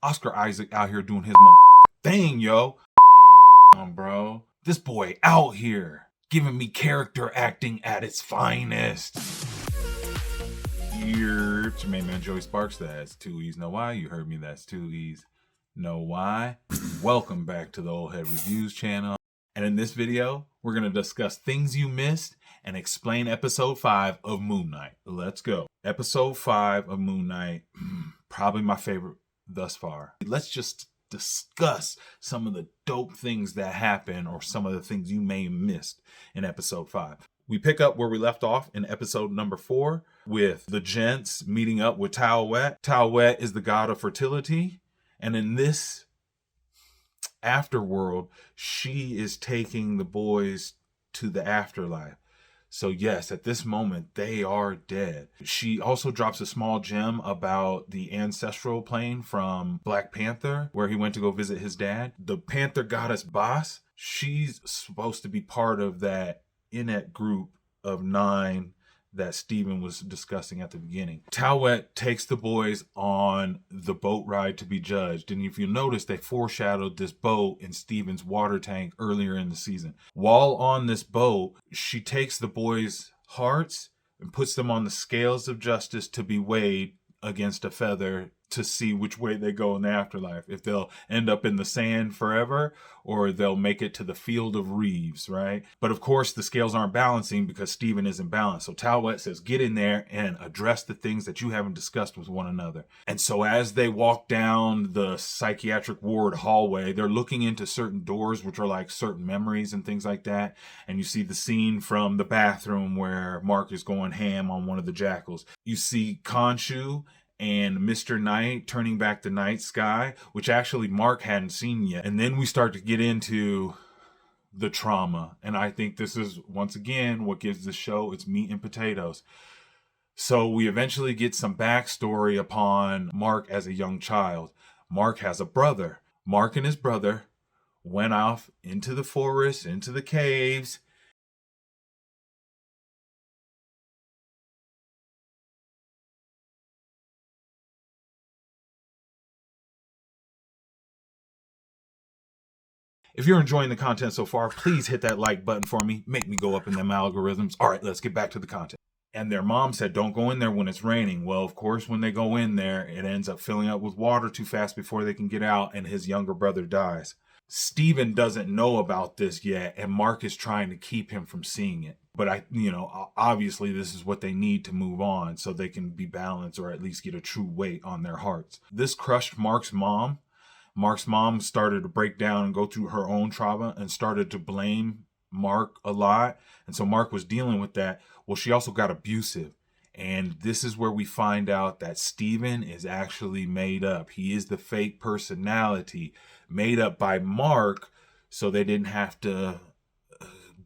Oscar Isaac out here doing his thing, yo. Damn, bro. This boy out here giving me character acting at its finest. Here, it's your main man Joey Sparks. That's two E's. Know why? You heard me. That's two E's. Know why? Welcome back to the Old Head Reviews channel. And in this video, we're going to discuss things you missed and explain episode 5 of Moon Knight. Let's go. Episode 5 of Moon Knight, probably my favorite thus far. Let's just discuss some of the dope things that happen or some of the things you may have missed in episode 5. We pick up where we left off in episode number 4 with the gents meeting up with Tao-Wet. Tao-Wet is the god of fertility. And in this afterworld, she is taking the boys to the afterlife. So yes, at this moment, they are dead. She also drops a small gem about the ancestral plane from Black Panther, where he went to go visit his dad. The Panther goddess Boss, she's supposed to be part of that Inet group of 9 that Steven was discussing at the beginning. Tao-Wet takes the boys on the boat ride to be judged. And if you notice, they foreshadowed this boat in Steven's water tank earlier in the season. While on this boat, she takes the boys' hearts and puts them on the scales of justice to be weighed against a feather to see which way they go in the afterlife. If they'll end up in the sand forever or they'll make it to the field of Reeves, right? But of course, the scales aren't balancing because Steven isn't balanced. So Tao-Wet says, get in there and address the things that you haven't discussed with one another. And so as they walk down the psychiatric ward hallway, they're looking into certain doors, which are like certain memories and things like that. And you see the scene from the bathroom where Mark is going ham on one of the jackals. You see Khonshu and Mr. Knight turning back the night sky, which actually Mark hadn't seen yet. And then we start to get into the trauma. And I think this is, once again, what gives the show its meat and potatoes. So we eventually get some backstory upon Mark as a young child. Mark has a brother. Mark and his brother went off into the forest, into the caves, If you're enjoying the content so far, please hit that like button for me. Make me go up in them algorithms. All right, let's get back to the content. And their mom said, don't go in there when it's raining. Well, of course, when they go in there, it ends up filling up with water too fast before they can get out, and his younger brother dies. Steven doesn't know about this yet, and Mark is trying to keep him from seeing it. But obviously this is what they need to move on so they can be balanced or at least get a true weight on their hearts. This crushed Mark's mom. Mark's mom started to break down and go through her own trauma and started to blame Mark a lot. And so Mark was dealing with that. Well, she also got abusive. And this is where we find out that Steven is actually made up. He is the fake personality made up by Mark so they didn't have to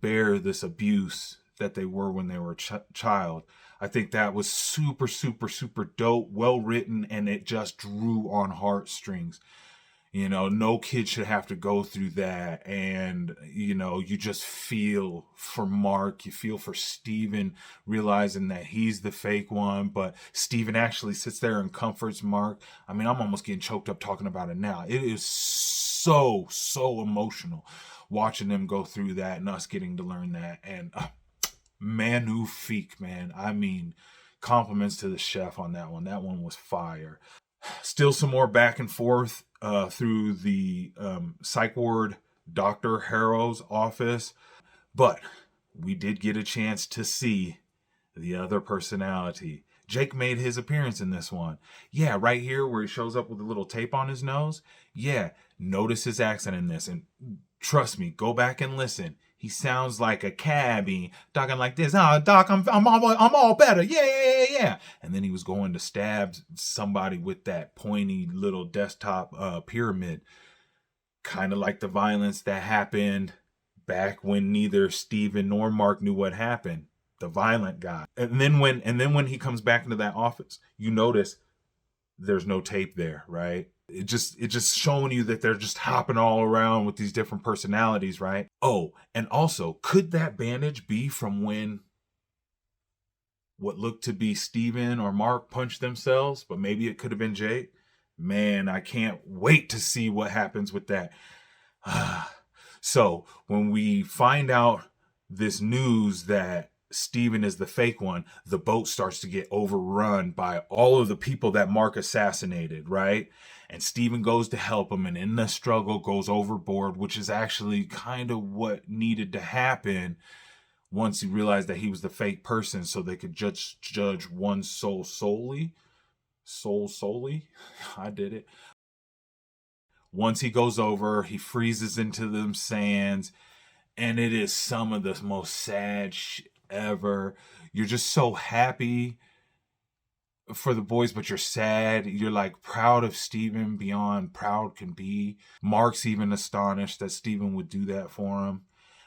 bear this abuse that they were when they were a child. I think that was super, super, super dope, well written, and it just drew on heartstrings. No kid should have to go through that. And, you just feel for Mark. You feel for Steven, realizing that he's the fake one. But Steven actually sits there and comforts Mark. I mean, I'm almost getting choked up talking about it now. It is so, so emotional watching them go through that and us getting to learn that. And magnifique, man. I mean, compliments to the chef on that one. That one was fire. Still some more back and forth through the psych ward Dr. Harrow's office. But we did get a chance to see the other personality. Jake made his appearance in this one. Yeah, right here where he shows up with a little tape on his nose. Yeah, notice his accent in this. And trust me, go back and listen. He sounds like a cabbie, talking like this. Oh, Doc, I'm all better. Yeah. And then he was going to stab somebody with that pointy little desktop pyramid. Kind of like the violence that happened back when neither Steven nor Mark knew what happened. The violent guy. And then when he comes back into that office, you notice there's no tape there, right? It just showing you that they're just hopping all around with these different personalities, right? Oh, and also, could that bandage be from when what looked to be Steven or Mark punched themselves, but maybe it could have been Jake? Man, I can't wait to see what happens with that. So when we find out this news that Steven is the fake one, the boat starts to get overrun by all of the people that Mark assassinated, right? And Steven goes to help him, and in the struggle goes overboard, which is actually kind of what needed to happen once he realized that he was the fake person, so they could judge one soul solely. Soul solely? I did it. Once he goes over, he freezes into them sands, and it is some of the most sad shit ever. You're just so happy for the boys, but you're sad. You're like proud of Steven beyond proud can be. Mark's even astonished that Steven would do that for him.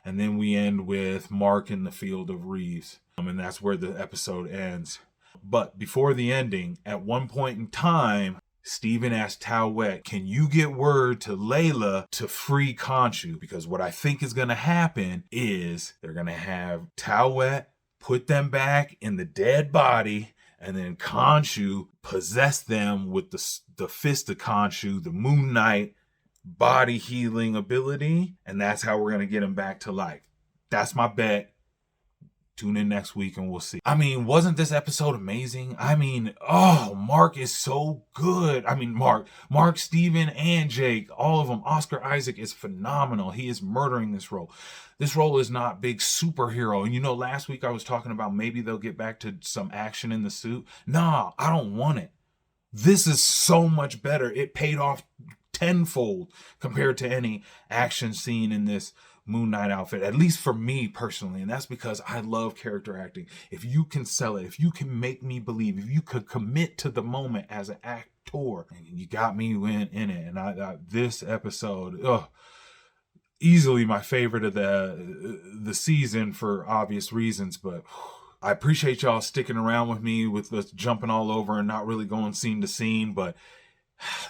And then we end with Mark in the field of Reeves. And that's where the episode ends. But before the ending, at one point in time, Steven asked Tawet, can you get word to Layla to free Khonshu? Because what I think is going to happen is they're going to have Tawet put them back in the dead body, and then Khonshu possess them with the fist of Khonshu, the Moon Knight body healing ability, and that's how we're going to get him back to life. That's my bet. Tune in next week and we'll see. I mean, wasn't this episode amazing? I mean, oh, Mark is so good. I mean, Mark, Steven, and Jake, all of them. Oscar Isaac is phenomenal. He is murdering this role. This role is not big superhero. And you know, last week I was talking about maybe they'll get back to some action in the suit. Nah, I don't want it. This is so much better. It paid off tenfold compared to any action scene in this Moon Knight outfit, at least for me personally. And that's because I love character acting. If you can sell it, if you can make me believe, if you could commit to the moment as an actor, and you got me in it. And I this episode, easily my favorite of the season for obvious reasons. But I appreciate y'all sticking around with me with us jumping all over and not really going scene to scene. But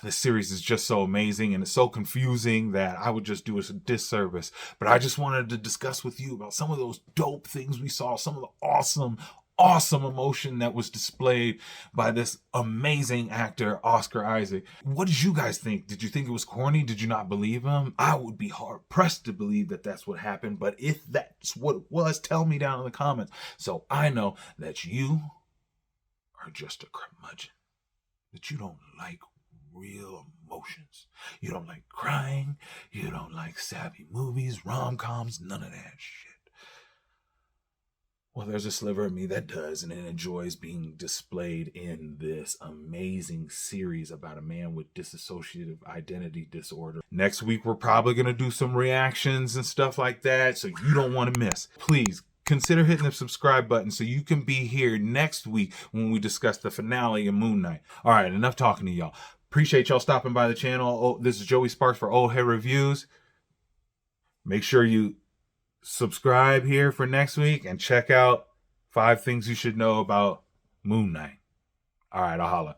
this series is just so amazing, and it's so confusing that I would just do us a disservice. But I just wanted to discuss with you about some of those dope things we saw, some of the awesome emotion that was displayed by this amazing actor, Oscar Isaac. What did you guys think? Did you think it was corny? Did you not believe him? I would be hard pressed to believe that that's what happened. But if that's what it was, tell me down in the comments so I know that you are just a curmudgeon, that you don't like real emotions. You don't like crying. You don't like sappy movies, rom-coms, none of that shit. Well, there's a sliver of me that does, and it enjoys being displayed in this amazing series about a man with dissociative identity disorder. Next week, we're probably going to do some reactions and stuff like that, so you don't want to miss. Please consider hitting the subscribe button so you can be here next week when we discuss the finale of Moon Knight. All right, enough talking to y'all. Appreciate y'all stopping by the channel. This is Joey Sparks for Old Head Reviews. Make sure you subscribe here for next week and check out 5 things you should know about Moon Knight. All right, I'll holla.